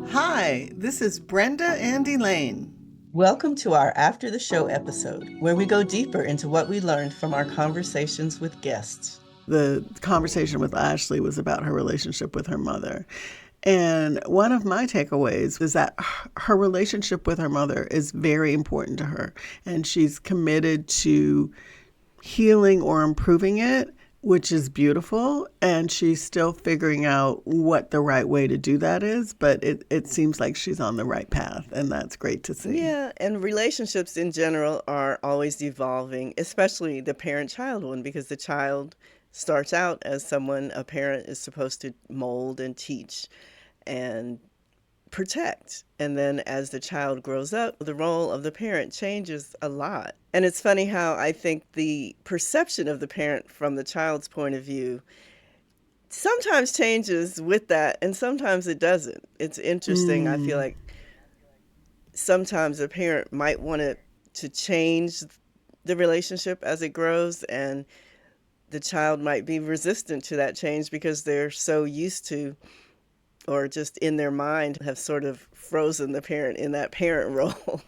Hi, this is Brenda and Elaine. Welcome to our After the Show episode, where we go deeper into what we learned from our conversations with guests. The conversation with Ashleigh was about her relationship with her mother. And one of my takeaways is that her relationship with her mother is very important to her. And she's committed to healing or improving it, which is beautiful. And she's still figuring out what the right way to do that is. But it seems like she's on the right path. And that's great to see. Yeah, and relationships in general are always evolving, especially the parent-child one, because the child starts out as someone a parent is supposed to mold and teach and protect. And then as the child grows up, the role of the parent changes a lot. And it's funny how I think the perception of the parent from the child's point of view sometimes changes with that, and sometimes it doesn't. It's interesting. I feel like sometimes a parent might want to change the relationship as it grows, and the child might be resistant to that change because they're so used to, or just in their mind have sort of frozen the parent in that parent role.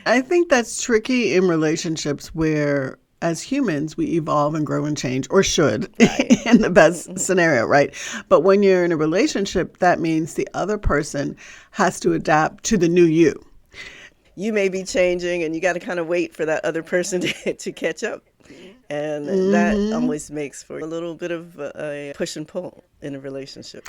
I think that's tricky in relationships where, as humans, we evolve and grow and change, or should, Right. in the best scenario, right? But when you're in a relationship, that means the other person has to adapt to the new you. You may be changing, and you got to kind of wait for that other person to catch up. And that always makes for a little bit of a push and pull in a relationship.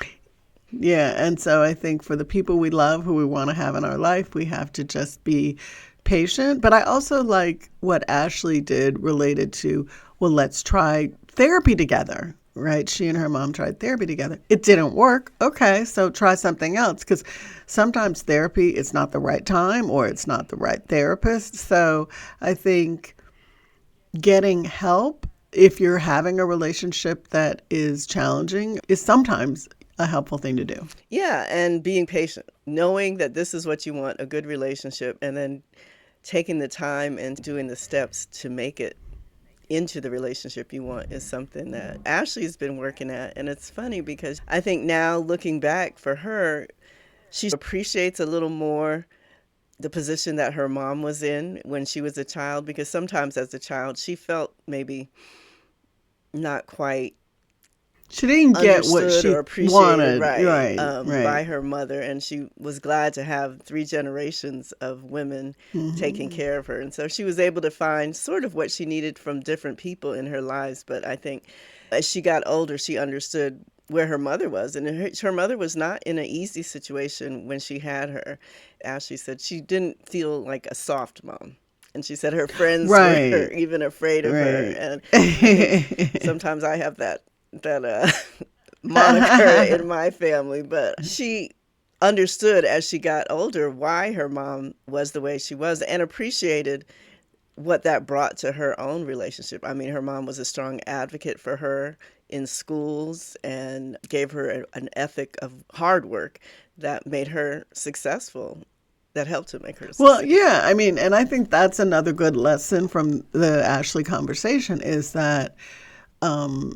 Yeah, and so I think for the people we love, who we want to have in our life, we have to just be patient. But I also like what Ashleigh did related to, well, let's try therapy together, right? She and her mom tried therapy together. It didn't work. Okay, so try something else, because sometimes therapy is not the right time or it's not the right therapist. So I think getting help if you're having a relationship that is challenging is sometimes a helpful thing to do. Yeah, and being patient, knowing that this is what you want, a good relationship, and then taking the time and doing the steps to make it into the relationship you want is something that Ashley's been working at. And it's funny because I think now looking back for her, she appreciates a little more the position that her mom was in when she was a child, because sometimes as a child she felt maybe not quite She didn't get what understood or she appreciated wanted. right Right, by right. her mother, and she was glad to have three generations of women taking care of her, and so she was able to find sort of what she needed from different people in her lives. But I think as she got older, she understood where her mother was, and her mother was not in an easy situation when she had her. Ashley said she didn't feel like a soft mom, and she said her friends were Right, even afraid of her. right. And I think sometimes I have that moniker in my family, but she understood as she got older why her mom was the way she was and appreciated what that brought to her own relationship. I mean, her mom was a strong advocate for her in schools and gave her an ethic of hard work that made her successful, that helped to make her Well, successful. yeah, I mean, and I think that's another good lesson from the Ashley conversation is that um,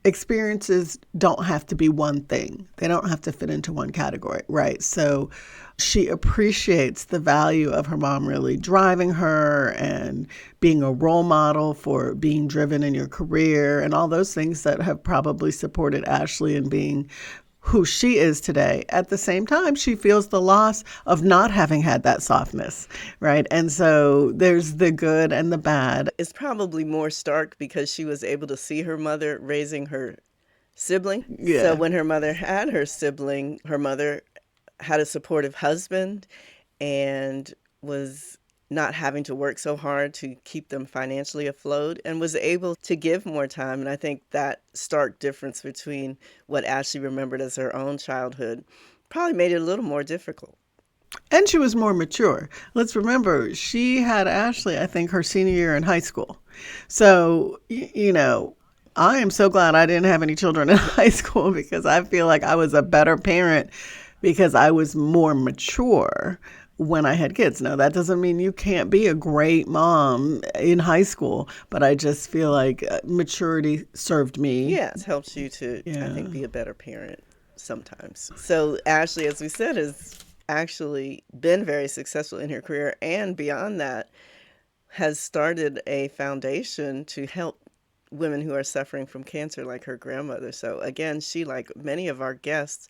experiences don't have to be one thing. They don't have to fit into one category, right? So she appreciates the value of her mom really driving her and being a role model for being driven in your career and all those things that have probably supported Ashley in being who she is today. At the same time, she feels the loss of not having had that softness, right? And so there's the good and the bad. It's probably more stark because she was able to see her mother raising her sibling. So Yeah. when her mother had her sibling, her mother had a supportive husband and was not having to work so hard to keep them financially afloat, and was able to give more time. And I think that stark difference between what Ashley remembered as her own childhood probably made it a little more difficult. And she was more mature. Let's remember, she had Ashley, I think, her senior year in high school. So, I am so glad I didn't have any children in high school because I feel like I was a better parent because I was more mature when I had kids. Now, that doesn't mean you can't be a great mom in high school, but I just feel like maturity served me. Yeah, it helps you to, I think, Yeah. be a better parent. sometimes. So Ashleigh, as we said, has actually been very successful in her career, and beyond that, has started a foundation to help women who are suffering from cancer, like her grandmother. So again, she, like many of our guests,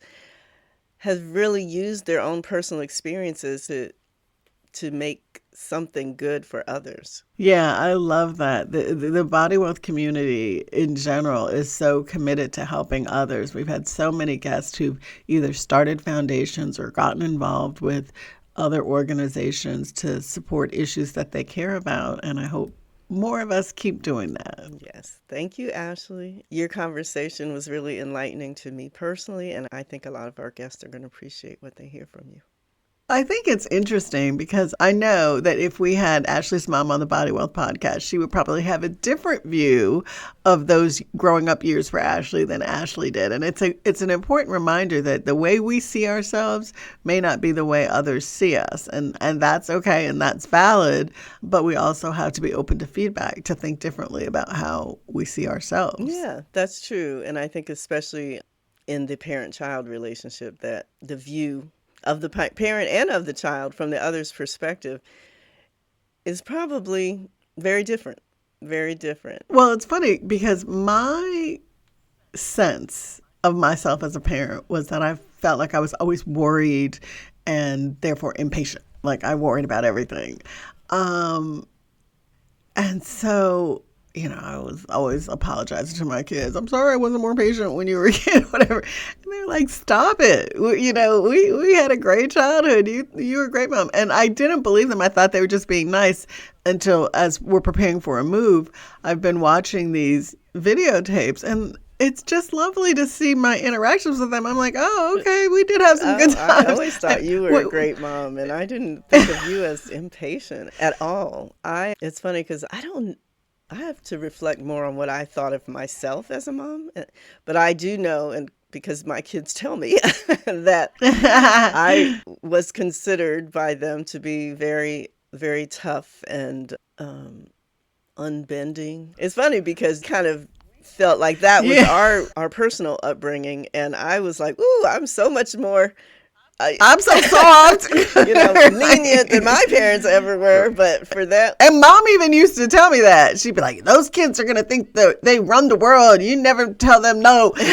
has really used their own personal experiences to make something good for others. Yeah, I love that. The body wealth community in general is so committed to helping others. We've had so many guests who've either started foundations or gotten involved with other organizations to support issues that they care about. And I hope more of us keep doing that. Yes. Thank you, Ashleigh. Your conversation was really enlightening to me personally, and I think a lot of our guests are going to appreciate what they hear from you. I think it's interesting because I know that if we had Ashleigh's mom on the Body Wealth podcast, she would probably have a different view of those growing up years for Ashleigh than Ashleigh did. And it's an important reminder that the way we see ourselves may not be the way others see us. And that's okay and that's valid. But we also have to be open to feedback, to think differently about how we see ourselves. Yeah, that's true. And I think especially in the parent-child relationship, that the view of the parent and of the child from the other's perspective is probably very different. Very different. Well, it's funny because my sense of myself as a parent was that I felt like I was always worried and therefore impatient. Like I worried about everything. And so, I was always apologizing to my kids. I'm sorry I wasn't more patient when you were a kid, whatever. And they're like, stop it. We had a great childhood. You were a great mom. And I didn't believe them. I thought they were just being nice until, as we're preparing for a move, I've been watching these videotapes, and it's just lovely to see my interactions with them. I'm like, oh, okay, we did have some good times. I always thought you were a great mom, and I didn't think of you as impatient at all. It's funny because I have to reflect more on what I thought of myself as a mom. But I do know, and because my kids tell me, that I was considered by them to be very, very tough and unbending. It's funny because kind of felt like that was our personal upbringing. And I was like, ooh, I'm so much more... I'm so soft. Lenient than my parents ever were, but for that. And mom even used to tell me that. She'd be like, those kids are going to think that they run the world. You never tell them no. She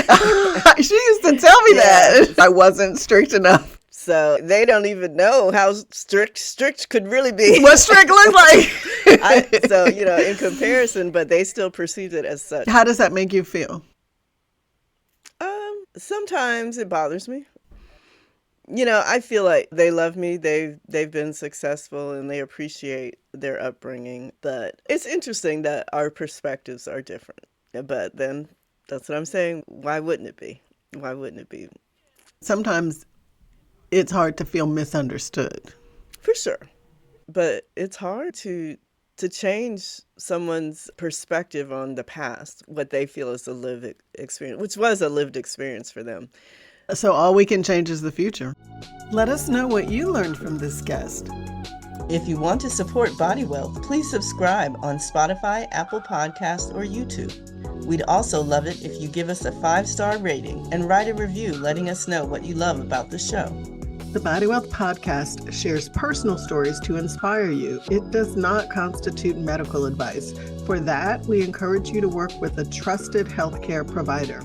used to tell me that. I wasn't strict enough. So they don't even know how strict could really be. What strict looks like. So, in comparison, but they still perceived it as such. How does that make you feel? Sometimes it bothers me. I feel like they love me. They've been successful and they appreciate their upbringing. But it's interesting that our perspectives are different. But then that's what I'm saying. Why wouldn't it be? Why wouldn't it be? Sometimes it's hard to feel misunderstood. For sure. But it's hard to change someone's perspective on the past, what they feel is a lived experience, which was a lived experience for them. So all we can change is the future. Let us know what you learned from this guest. If you want to support Body Wealth, please subscribe on Spotify, Apple Podcasts, or YouTube. We'd also love it if you give us a 5-star rating and write a review letting us know what you love about the show. The Body Wealth podcast shares personal stories to inspire you. It does not constitute medical advice. For that, we encourage you to work with a trusted healthcare provider.